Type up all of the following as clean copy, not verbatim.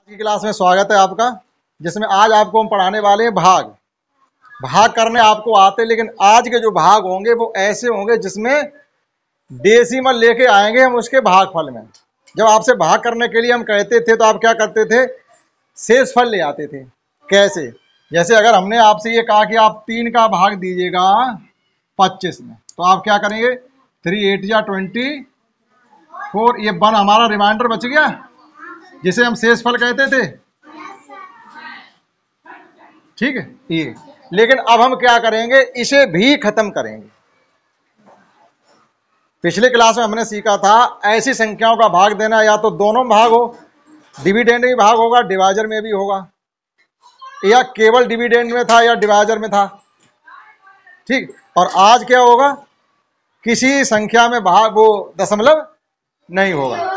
की क्लास में स्वागत है आपका, जिसमें आज आपको हम पढ़ाने वाले हैं भाग। भाग करने आपको आते, लेकिन आज के जो भाग होंगे वो ऐसे होंगे जिसमें डेसिमल लेके आएंगे हम उसके भागफल में। जब आपसे भाग करने के लिए हम कहते थे तो आप क्या करते थे? शेषफल ले आते थे। कैसे? जैसे अगर हमने आपसे ये कहा कि आप 3 का भाग दीजिएगा 25 में, तो आप क्या करेंगे? 3 8 या 24, ये 1 हमारा रिमाइंडर बच गया जिसे हम शेषफल कहते थे। ठीक है ये, लेकिन अब हम क्या करेंगे? इसे भी खत्म करेंगे। पिछले क्लास में हमने सीखा था ऐसी संख्याओं का भाग देना, या तो दोनों में भाग हो, डिविडेंड में भाग होगा, डिवाइजर में भी होगा, या केवल डिविडेंड में था या डिवाइजर में था। ठीक, और आज क्या होगा? किसी संख्या में भाग वो दशमलव नहीं होगा।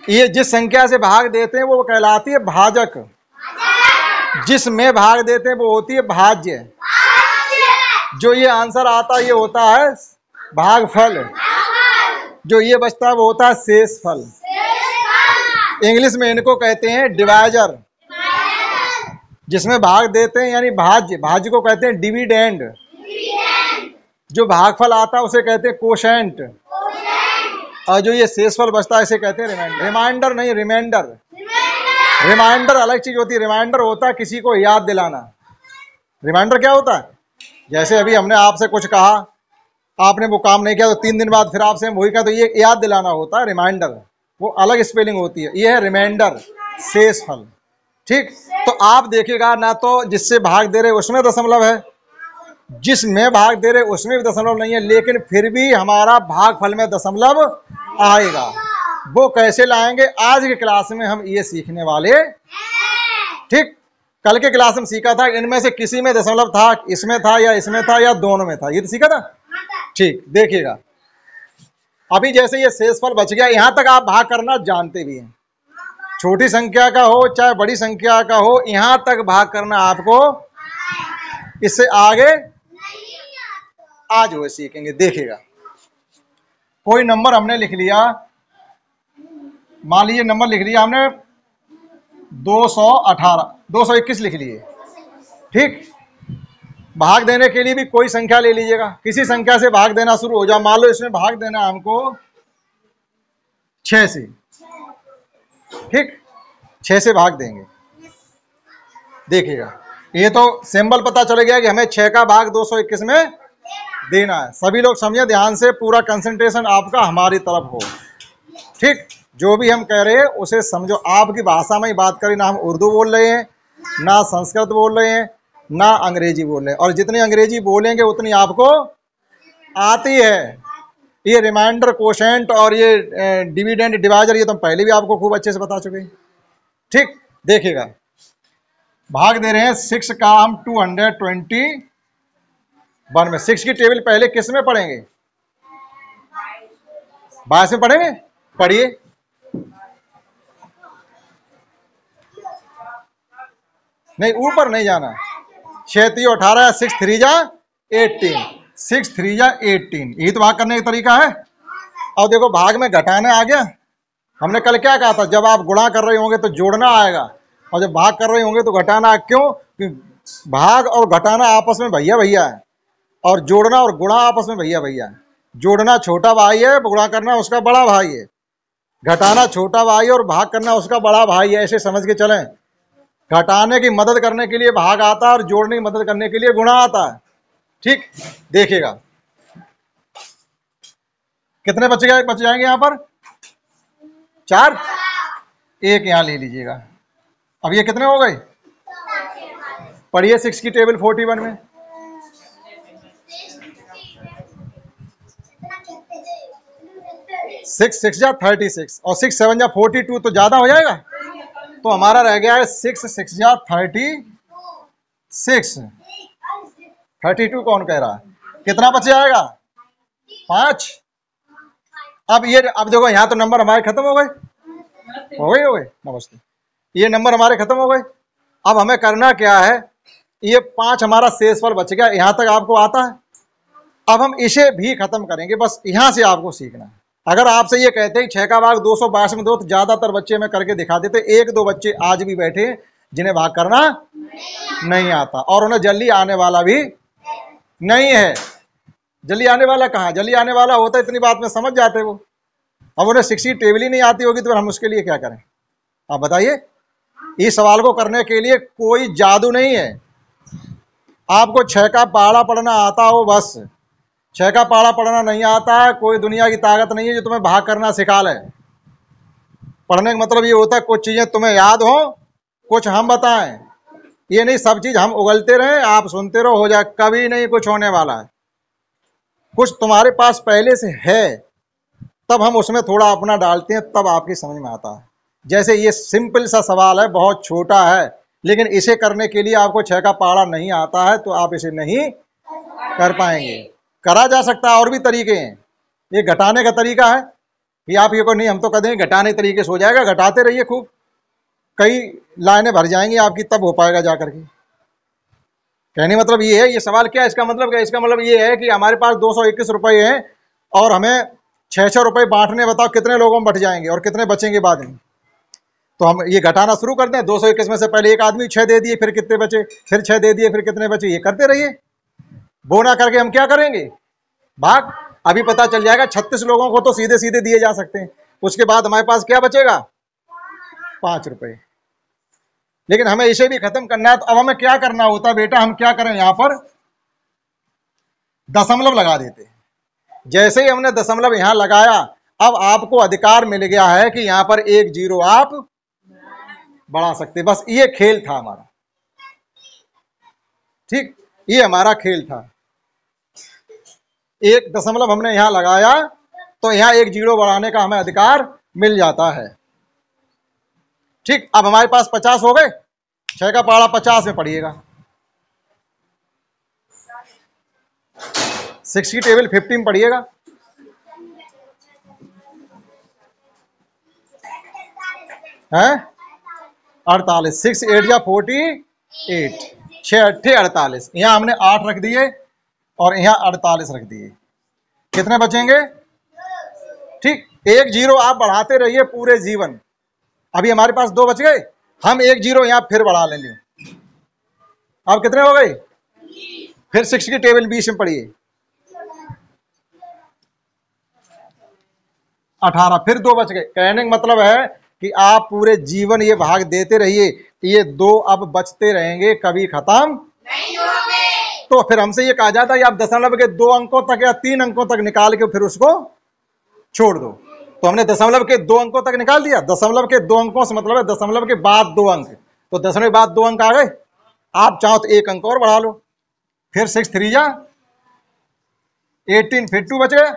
ये जिस संख्या से भाग देते हैं वो कहलाती है भाजक, जिसमें भाग देते हैं वो होती है भाज्य। जो ये आंसर आता है ये होता है भागफल, जो ये बचता है वो होता है शेषफल। इंग्लिश में इनको कहते हैं डिवाइजर, जिसमें भाग देते हैं यानी भाज्य। भाज्य को कहते हैं डिविडेंड। जो भागफल आता है उसे कहते हैं कोशेंट, और जो ये शेषफल बचता है इसे कहते हैं रिमाइंडर। रिमाइंडर नहीं, रिमाइंडर। रिमाइंडर अलग चीज होती है। रिमाइंडर होता है किसी को याद दिलाना। रिमाइंडर क्या होता है? जैसे अभी हमने आपसे कुछ कहा, आपने वो काम नहीं किया तो 3 दिन बाद फिर आपसे हम वही कहा, तो ये याद दिलाना होता है रिमाइंडर। वो अलग स्पेलिंग होती है। ये है रिमाइंडर, शेषफल। ठीक, तो आप देखिएगा ना, तो जिससे भाग दे रहे उसमें दशमलव है, जिसमें भाग दे रहे उसमें भी दशमलव नहीं है, लेकिन फिर भी हमारा भागफल में दशमलव आएगा। वो कैसे लाएंगे? आज के क्लास में हम ये सीखने वाले। ठीक, कल के क्लास में सीखा था इनमें से किसी में दशमलव था, इसमें था या इसमें था या दोनों में था, ये तो सीखा था। ठीक, देखिएगा अभी जैसे ये शेषफल बच गया, यहां तक आप भाग करना जानते भी हैं। छोटी संख्या का हो चाहे बड़ी संख्या का हो, यहां तक भाग करना आपको, इससे आगे आज वो सीखेंगे। देखिएगा, कोई नंबर हमने लिख लिया, मान लीजिए नंबर लिख लिया हमने 218, 221 लिख लिए। ठीक, भाग देने के लिए भी कोई संख्या ले लीजिएगा, किसी संख्या से भाग देना शुरू हो जाओ। मान लो इसमें भाग देना हमको 6 से। ठीक, 6 से भाग देंगे। देखिएगा, ये तो सिंबल पता चल गया कि हमें 6 का भाग 221 में देना है। सभी लोग समझे ध्यान से, पूरा कंसंट्रेशन आपका हमारी तरफ हो। ठीक, जो भी हम कह रहे हैं उसे समझो, आपकी भाषा में ही बात करें। ना हम उर्दू बोल रहे हैं, ना संस्कृत बोल रहे हैं, ना अंग्रेजी बोल रहे हैं, और जितनी अंग्रेजी बोलेंगे उतनी आपको आती है। ये रिमाइंडर, कोशेंट और ये डिविडेंड, डिवाइजर, ये तो पहले भी आपको खूब अच्छे से बता चुके हैं। ठीक, देखिएगा भाग दे रहे हैं 6 का हम 221 में। 6 की टेबल पहले किस में पढ़ेंगे? 22 में पढ़ेंगे। पढ़िए। नहीं, ऊपर नहीं जाना। 6 3 18, 6 3 जा 18, 6 3 जा 18, यही तो भाग करने का तरीका है। और देखो, भाग में घटाना आ गया। हमने कल क्या कहा था? जब आप गुणा कर रहे होंगे तो जोड़ना आएगा, और जब भाग कर रहे होंगे तो घटाना। क्यों? क्योंकि भाग और घटाना आपस में भैया भैया है, और जोड़ना और गुणा आपस में भैया भैया है। जोड़ना छोटा भाई है, गुणा करना उसका बड़ा भाई है। घटाना छोटा भाई और भाग करना उसका बड़ा भाई है। ऐसे समझ के चलें, घटाने की मदद करने के लिए भाग आता है और जोड़ने की मदद करने के लिए गुणा आता है। ठीक, देखिएगा कितने बच जाएंगे यहां पर? 4, एक यहां ले लीजिएगा। अब ये कितने हो गए? पढ़िए 6 की टेबल 41 में। 6 6 जा 36 और 6 7 जा 42, तो ज्यादा हो जाएगा। तो हमारा रह गया है 6 6 जा 36। 32 कौन कह रहा है? कितना बच जाएगा? 5। अब देखो, यहाँ तो नंबर हमारे खत्म हो गए। नमस्ते, ये नंबर हमारे खत्म हो गए। अब हमें करना क्या है? ये 5 हमारा शेषफल बच गया, यहां तक आपको आता है। अब हम इसे भी खत्म करेंगे, बस यहां से आपको सीखना है। अगर आपसे ये कहते हैं 6 का भाग 222 में दो, तो ज्यादातर बच्चे में करके दिखा देते। एक दो बच्चे आज भी बैठे जिन्हें भाग करना नहीं आता, और उन्हें जल्दी आने वाला भी नहीं है। जल्दी आने वाला कहाँ, जल्दी आने वाला होता इतनी बात में समझ जाते वो। अब उन्हें 60 टेबल ही नहीं आती होगी तो हम उसके लिए क्या करें, आप बताइए। इस सवाल को करने के लिए कोई जादू नहीं है। आपको 6 का पहाड़ा पढ़ना आता हो बस। 6 का पहाड़ा पढ़ना नहीं आता है, कोई दुनिया की ताकत नहीं है जो तुम्हें भाग करना सिखा ले। पढ़ने का मतलब ये होता है कुछ चीजें तुम्हें याद हो, कुछ हम बताएं। ये नहीं सब चीज हम उगलते रहे, आप सुनते रहो, हो जाए। कभी नहीं कुछ होने वाला है। कुछ तुम्हारे पास पहले से है, तब हम उसमें थोड़ा अपना डालते हैं, तब आपकी समझ में आता है। जैसे ये सिंपल सा सवाल है, बहुत छोटा है, लेकिन इसे करने के लिए आपको 6 का पहाड़ा नहीं आता है तो आप इसे नहीं कर पाएंगे। करा जा सकता है, और भी तरीके हैं। ये घटाने का तरीका है कि आप ये को नहीं, हम तो कह देंगे घटाने तरीके से हो जाएगा। घटाते रहिए खूब, कई लाइनें भर जाएंगी आपकी, तब हो पाएगा जा करके। कहने मतलब ये है, ये सवाल क्या है, इसका मतलब क्या है? इसका मतलब ये है कि हमारे पास 221 रुपये हैं और हमें 6 रुपये बांटने, बताओ कितने लोगों में बट जाएंगे और कितने बचेंगे बाद में। तो हम ये घटाना शुरू करते हैं। 221 में से पहले एक आदमी 6 दे दिए, फिर कितने बचे, फिर 6 दे दिए, फिर कितने बचे, ये करते रहिए। बोना करके हम क्या करेंगे, भाग। अभी पता चल जाएगा 36 लोगों को तो सीधे सीधे दिए जा सकते हैं। उसके बाद हमारे पास क्या बचेगा, 5 रुपये। लेकिन हमें इसे भी खत्म करना है, तो अब हमें क्या करना होता है बेटा, हम क्या करें, यहां पर दशमलव लगा देते हैं। जैसे ही हमने दशमलव यहां लगाया, अब आपको अधिकार मिल गया है कि यहां पर 1 0 आप बढ़ा सकते। बस ये खेल था हमारा, ठीक, ये हमारा खेल था। 1 दशमलव हमने यहां लगाया तो यहां 1 0 बढ़ाने का हमें अधिकार मिल जाता है, ठीक। अब हमारे पास 50 हो गए। 6 का पहाड़ा 50 में पढ़िएगा। 6 की टेबल 50 में पढ़िएगा। है 48, 6 8 या 48, 6 8 48। यहां हमने 8 रख दिए और यहां 48 रख दिए। कितने बचेंगे, ठीक। 1 0 आप बढ़ाते रहिए पूरे जीवन। अभी हमारे पास 2 बच गए, हम 1 0 यहां फिर बढ़ा लेंगे। अब कितने हो गए, फिर 6 की टेबल 20 में पढ़िए। 18, फिर 2 बच गए। कहने का मतलब है कि आप पूरे जीवन ये भाग देते रहिए, ये 2 अब बचते रहेंगे, कभी खत्म नहीं होंगे। तो फिर हमसे ये कहा जाता है कि आप दशमलव के 2 अंकों तक या 3 अंकों तक निकाल के फिर उसको छोड़ दो। तो हमने दशमलव के 2 अंकों तक निकाल दिया। दशमलव के 2 अंकों से मतलब है दशमलव के बाद 2 अंक। तो दशमलव के बाद 2 अंक आ गए, आप चाहो तो 1 अंक और बढ़ा लो। फिर 6 3 या 18, फिर 2 बच गया।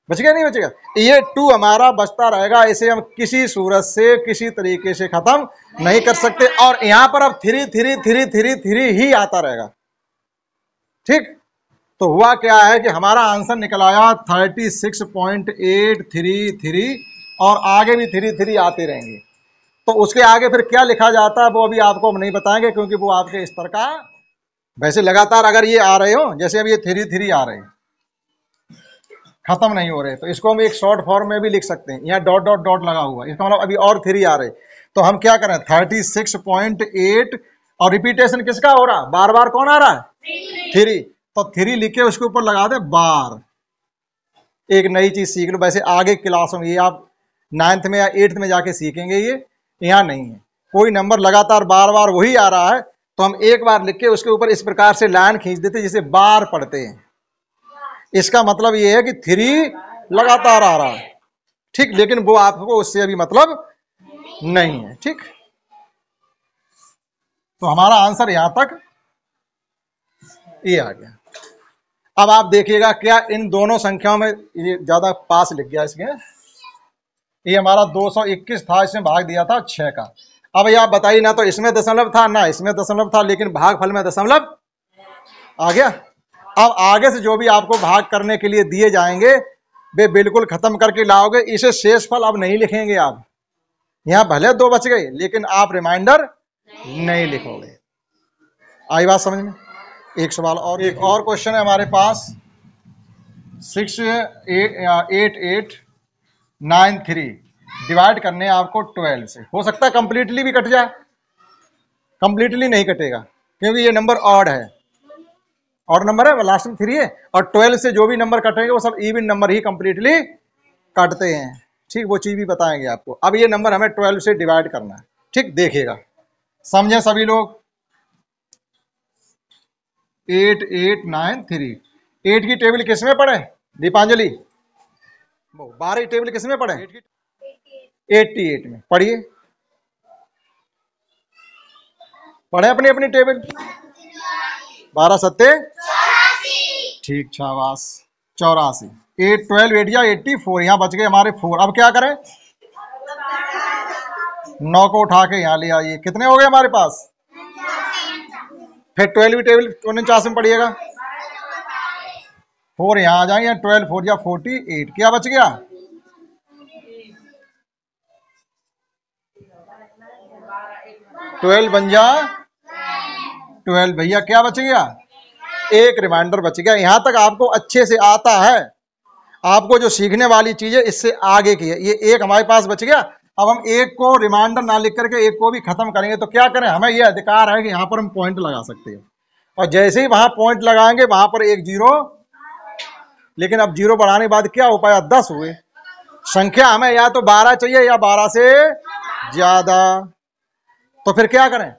बच गया नहीं बचेगा, ये 2 हमारा बचता रहेगा। इसे हम किसी सूरत से किसी तरीके से खत्म नहीं कर सकते। और यहां पर अब 3 3 3 3 3 ही आता रहेगा, ठीक। तो हुआ क्या है कि हमारा आंसर निकल आया 36.833 और आगे भी 3 3 आते रहेंगे। तो उसके आगे फिर क्या लिखा जाता है वो अभी आपको हम नहीं बताएंगे, क्योंकि वो आपके स्तर का। वैसे लगातार अगर ये आ रहे हो, जैसे अब ये 3 3 आ रहे हैं, खत्म नहीं हो रहे, तो इसको हम एक शॉर्ट फॉर्म में भी लिख सकते हैं। यहाँ डॉट डॉट डॉट लगा हुआ, इसका मतलब अभी और 3 आ रहे। तो हम क्या करें, 36.8 और रिपीटेशन किसका हो रहा, बार बार कौन आ रहा है, 3। तो 3 लिख के उसके ऊपर लगा दे बार। एक नई चीज सीख लो। वैसे आगे क्लासों में ये आप 9th में या 8th में जाके सीखेंगे, ये यहाँ नहीं है। कोई नंबर लगातार बार बार वही आ रहा है तो हम एक बार लिख के उसके ऊपर इस प्रकार से लाइन खींच देते जिसे बार पढ़ते हैं। इसका मतलब ये है कि 3 लगातार आ रहा है, ठीक। लेकिन वो आपको उससे अभी मतलब नहीं है, ठीक। तो हमारा आंसर यहां तक ये आ गया। अब आप देखिएगा क्या इन दोनों संख्याओं में, ये ज्यादा पास लिख गया इसमें, ये हमारा 221 था, इसमें भाग दिया था 6 का। अब ये आप बताइए, ना तो इसमें दशमलव था ना इसमें दशमलव था, लेकिन भागफल में दशमलव आ गया। अब आगे से जो भी आपको भाग करने के लिए दिए जाएंगे वे बिल्कुल खत्म करके लाओगे। इसे शेषफल अब नहीं लिखेंगे आप। यहां भले 2 बच गए लेकिन आप रिमाइंडर नहीं लिखोगे। आई बात समझ में। एक सवाल और, एक और क्वेश्चन है हमारे पास। 68893 डिवाइड करने आपको 12 से। हो सकता है कंप्लीटली भी कट जाए, कंप्लीटली नहीं कटेगा क्योंकि ये नंबर ऑड है, ऑड नंबर है, लास्ट में 3 है, और 12 से जो भी नंबर कटेंगे वो सब इवन नंबर ही कंप्लीटली काटते हैं। ठीक, वो चीज भी बताएंगे आपको। अब ये नंबर हमें 12 से डिवाइड करना है। ठीक, देखिएगा, समझे सभी लोग। 8893 8 की टेबल किस में पढ़े दीपांजलि? 12 की टेबल किस में पढ़े? 88 में। पढ़िए, पढ़े अपनी अपनी टेबल। 12 सत्ते, ठीक, शाबाश, 84। 8 12 8 या 84, यहाँ बच गए हमारे 4। अब क्या करें? 9 को उठा के यहाँ ले आइए, कितने हो गए हमारे पास? फिर 12 की टेबल 49 में पढ़िएगा, 4 यहाँ आ जाएंगे, 12 4 या 48। क्या बच गया? 12 बन जा 12 भैया, क्या बच गया? एक रिमाइंडर बच गया। यहां तक आपको अच्छे से आता है। आपको जो सीखने वाली चीज है इससे आगे की है। ये एक हमारे पास बच गया। अब हम एक को रिमाइंडर ना लिख करके एक को भी खत्म करेंगे तो क्या करें? हमें यह अधिकार है कि यहां पर हम पॉइंट लगा सकते हैं, और जैसे ही वहां पॉइंट लगाएंगे वहां पर एक जीरो, लेकिन अब जीरो बढ़ाने के बाद क्या हो पाया? 10 हुए। संख्या हमें या तो 12 चाहिए या 12 से ज्यादा, तो फिर क्या करें?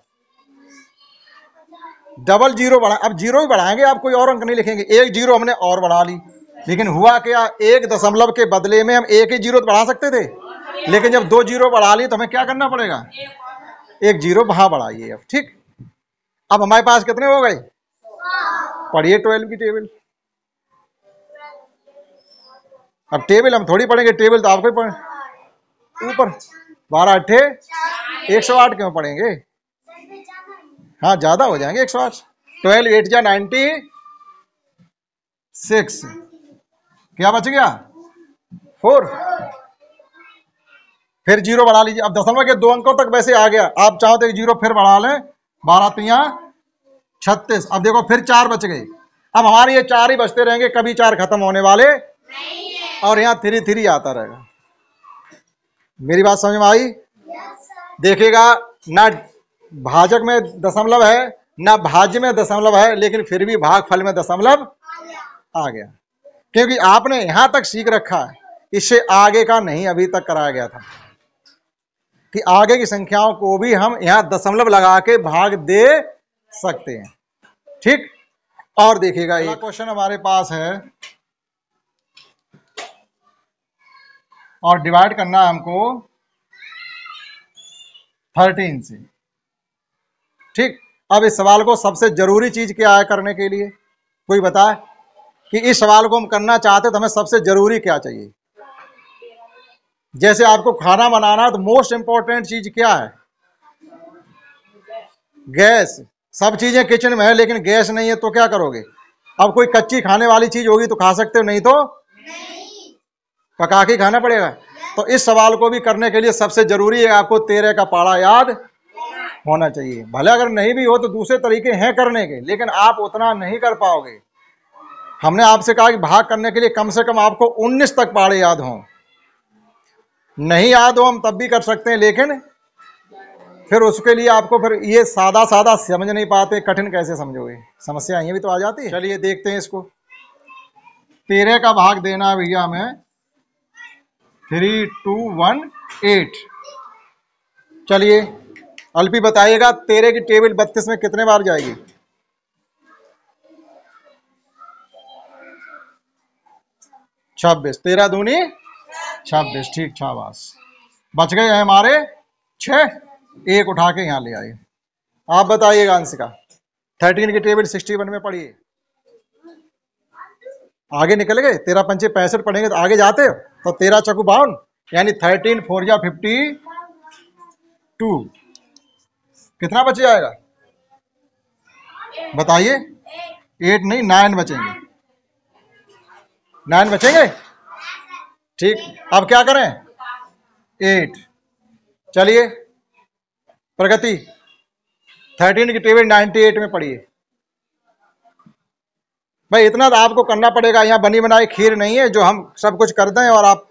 डबल जीरो बढ़ा। अब जीरो ही बढ़ाएंगे, आप कोई और अंक नहीं लिखेंगे। एक जीरो हमने और बढ़ा ली, लेकिन हुआ क्या? एक दशमलव के बदले में हम एक ही जीरो तो बढ़ा सकते थे, लेकिन जब 2 जीरो बढ़ा ली तो हमें क्या करना पड़ेगा? एक जीरो वहां बढ़ाइए। अब ठीक, अब हमारे पास कितने हो गए? पढ़िए 12 की टेबल। अब टेबल हम थोड़ी पढ़ेंगे, टेबल तो आपको ही पढ़े ऊपर। 12 अट्ठे 108 क्यों पढ़ेंगे? हाँ, ज्यादा हो जाएंगे 108। 12 8 जा 96। क्या बच गया? 4। फिर जीरो बढ़ा लीजिए। अब दशमलव के 2 अंकों तक वैसे आ गया, आप चाहो तो एक जीरो फिर बढ़ा लें। 12 3 36। अब देखो फिर 4 बच गए। अब हमारे ये 4 ही बचते रहेंगे, कभी 4 खत्म होने वाले नहीं है, और यहाँ 3 3 आता रहेगा। मेरी बात समझ में आई? देखिएगा, ना भाजक में दशमलव है ना भाज्य में दशमलव है, लेकिन फिर भी भागफल में दशमलव आ गया, क्योंकि आपने यहां तक सीख रखा है। इससे आगे का नहीं अभी तक कराया गया था कि आगे की संख्याओं को भी हम यहां दशमलव लगा के भाग दे सकते हैं। ठीक, और देखिएगा एक क्वेश्चन हमारे पास है, और डिवाइड करना है हमको 13 से। ठीक, अब इस सवाल को सबसे जरूरी चीज क्या है करने के लिए? कोई बताए कि इस सवाल को हम करना चाहते तो हमें सबसे जरूरी क्या चाहिए? जैसे आपको खाना बनाना है तो मोस्ट इंपॉर्टेंट चीज क्या है? गैस। सब चीजें किचन में है लेकिन गैस नहीं है तो क्या करोगे? अब कोई कच्ची खाने वाली चीज होगी तो खा सकते हो, नहीं तो पका के खाना पड़ेगा। तो इस सवाल को भी करने के लिए सबसे जरूरी है आपको 13 का पाड़ा याद होना चाहिए। भले अगर नहीं भी हो तो दूसरे तरीके हैं करने के, लेकिन आप उतना नहीं कर पाओगे। हमने आपसे कहा कि भाग करने के लिए कम से कम आपको 19 तक पाड़े याद हों। नहीं याद हो हम तब भी कर सकते हैं, लेकिन फिर उसके लिए आपको फिर ये सादा सादा समझ नहीं पाते, कठिन कैसे समझोगे? समस्या ये भी तो आ जाती है। चलिए देखते हैं इसको। 13 का भाग देना है भैया हमें 3218। चलिए अल्पी बताइएगा 13 की टेबल 32 में कितने बार जाएगी? 26। 13 दूनी 26। ठीक, शाबाश। बच गए हैं हमारे 6। एक उठा के यहां ले आए। आप बताइएगा अंशिका। 13 की टेबल 61 में पढ़िए। आगे निकल गए। 13 पंचे 65 पढ़ेंगे तो आगे जाते हो। तो 13 चकू 52, यानी 13 4 जा 52। कितना बच जाएगा बताइए? 8 नहीं 9 बचेंगे। 9 बचेंगे। ठीक, अब क्या करें? 8। चलिए प्रगति 13 की टेबल 98 में पढ़िए। भाई इतना तो आपको करना पड़ेगा, यहाँ बनी बनाई खीर नहीं है जो हम सब कुछ कर दें और आप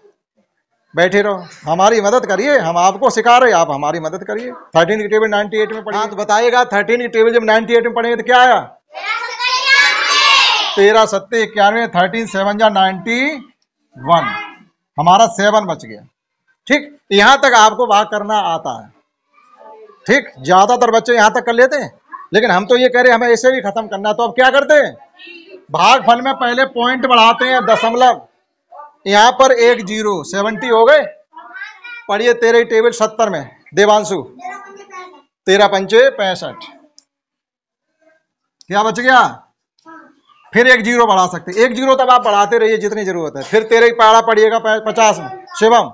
बैठे रहो। हमारी मदद करिए, हम आपको सिखा रहे हैं, आप हमारी मदद करिए। 13 की टेबल 98 में पढ़िए। हाँ तो बताइएगा 13 की टेबल जब 98 में पढ़ेंगे तो क्या आया? 13 सत्ते 91, 13 7 जा 91, हमारा 7 बच गया। ठीक, यहां तक आपको भाग करना आता है। ठीक, ज्यादातर बच्चे यहां तक कर लेते हैं, लेकिन हम तो ये कह रहे हैं हमें ऐसे भी खत्म करना। तो अब क्या करते हैं, भागफल में पहले पॉइंट बढ़ाते हैं, दशमलव, यहां पर 1 0, 70 हो गए। पढ़िए 13 टेबल 70 में देवांशु, 13 पंचे 65, क्या बच गया? फिर 1 0 बढ़ा सकते, 1 0 तब आप बढ़ाते रहिए जितनी जरूरत है। फिर 13 पारा पड़िएगा 50 में, शिवम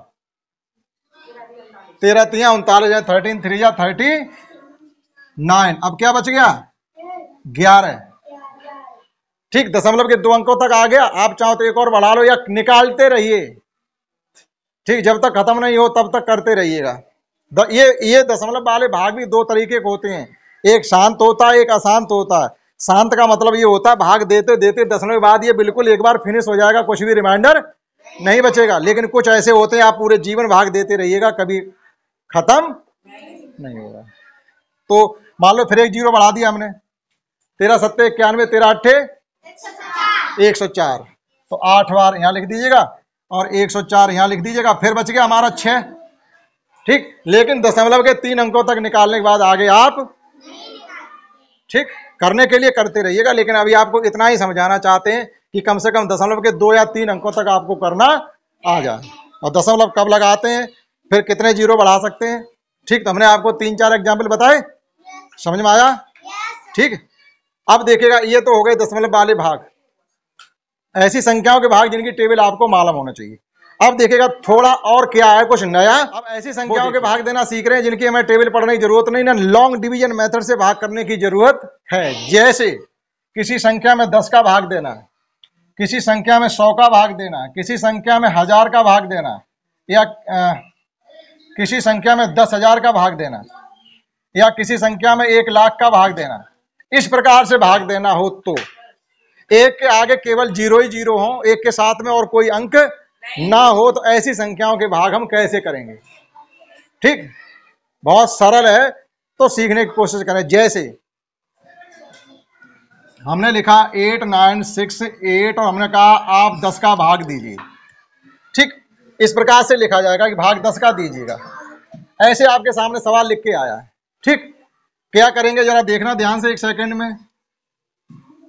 13 3 39, 13 3 जा 39। अब क्या बच गया? 11। ठीक, दशमलव के 2 अंकों तक आ गया। आप चाहो तो एक और बढ़ा लो या निकालते रहिए। ठीक, जब तक खत्म नहीं हो तब तक करते रहिएगा। ये दशमलव वाले भाग भी 2 तरीके के होते हैं, एक शांत होता है, एक अशांत होता है। शांत का मतलब ये होता है भाग देते देते दशमलव के बाद ये बिल्कुल एक बार फिनिश हो जाएगा, कुछ भी रिमाइंडर नहीं बचेगा। लेकिन कुछ ऐसे होते हैं आप पूरे जीवन भाग देते रहिएगा, कभी खत्म नहीं होगा। तो मान लो फिर 1 0 बढ़ा दिया हमने, 13 सत्ते 91, 13 अट्ठे 104, तो 8 बार यहां लिख दीजिएगा और 104 यहां लिख दीजिएगा। फिर बच गया हमारा 6। ठीक, लेकिन दशमलव के 3 अंकों तक निकालने के बाद आगे आप ठीक करने के लिए करते रहिएगा। लेकिन अभी आपको इतना ही समझाना चाहते हैं कि कम से कम दशमलव के 2 या 3 अंकों तक आपको करना आ जाए। और दशमलव कब लगाते हैं, फिर कितने 0 बढ़ा सकते हैं। ठीक, तो हमने आपको 3-4 एग्जाम्पल बताए, समझ में आया? ठीक, अब देखिएगा ये तो हो गए दशमलव वाले भाग, ऐसी संख्याओं के भाग जिनकी टेबल आपको मालूम होना चाहिए। अब देखिएगा थोड़ा और क्या है, कुछ नया। अब ऐसी संख्याओं के भाग देना सीख रहे हैं जिनकी हमें टेबल पढ़ने की जरूरत नहीं, ना लॉन्ग डिवीजन मेथड से भाग करने की जरूरत है। जैसे किसी संख्या में 10 का भाग देना, किसी संख्या में 100 का भाग देना, किसी संख्या में 1000 का भाग देना, या किसी संख्या में 10,000 का भाग देना, या किसी संख्या में 1 लाख का भाग देना। इस प्रकार से भाग देना हो तो एक के आगे केवल 0 ही 0 हो, एक के साथ में और कोई अंक ना हो, तो ऐसी संख्याओं के भाग हम कैसे करेंगे। ठीक, बहुत सरल है, तो सीखने की कोशिश करें। जैसे हमने लिखा 8 9 6 8 और हमने कहा आप 10 का भाग दीजिए। ठीक, इस प्रकार से लिखा जाएगा कि भाग 10 का दीजिएगा। ऐसे आपके सामने सवाल लिख के आया है। ठीक, क्या करेंगे जरा देखना ध्यान से, 1 सेकंड में।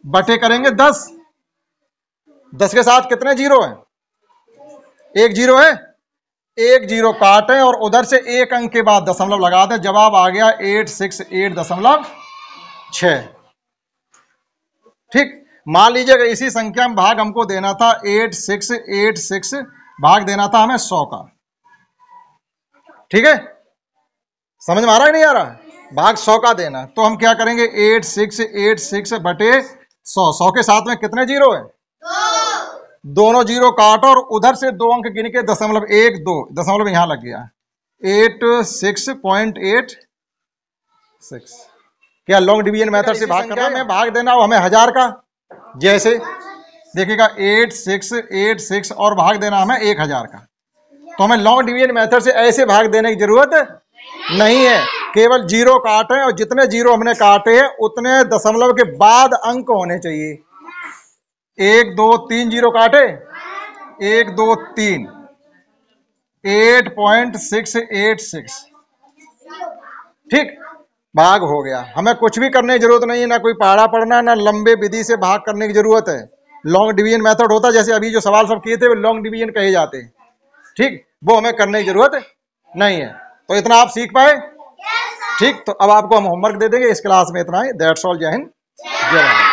बटे करेंगे 10, 10 के साथ कितने 0 है? 1 0 है, 1 0 काटें और उधर से 1 अंक के बाद दशमलव लगा दें। जवाब आ गया 868.6। ठीक, मान लीजिएगा इसी संख्या में भाग हमको देना था 8686, भाग देना था हमें 100 का। ठीक है, समझ में आ रहा है नहीं आ रहा? भाग 100 का देना, तो हम क्या करेंगे 8686 बटे 100। 100 के साथ में कितने 0 है? दोनों 0 काटो और उधर से 2 अंक गिन के दशमलव 1 2 दशमलव यहां लग गया 86.86। क्या लॉन्ग डिवीजन मेथड से भाग करना है? भाग देना हो हमें 1000 का, जैसे देखिएगा 8686 और भाग देना हमें 1000 का। तो हमें लॉन्ग डिवीजन मेथड से ऐसे भाग देने की जरूरत नहीं है, केवल 0 काटे और जितने 0 हमने काटे हैं उतने दशमलव के बाद अंक होने चाहिए। 1 2 3 0 काटे, 1 2 3, 8.686। ठीक, भाग हो गया। हमें कुछ भी करने की जरूरत नहीं है, ना कोई पहाड़ा पढ़ना, ना लंबे विधि से भाग करने की जरूरत है। लॉन्ग डिवीजन मेथड होता है, जैसे अभी जो सवाल सब किए थे वो लॉन्ग डिवीजन कहे जाते हैं। ठीक, वो हमें करने की जरूरत नहीं है। तो इतना आप सीख पाए? ठीक, तो अब आपको हम होमवर्क दे देंगे इस क्लास में, इतना ही। That's all. जय हिंद, जय भारत।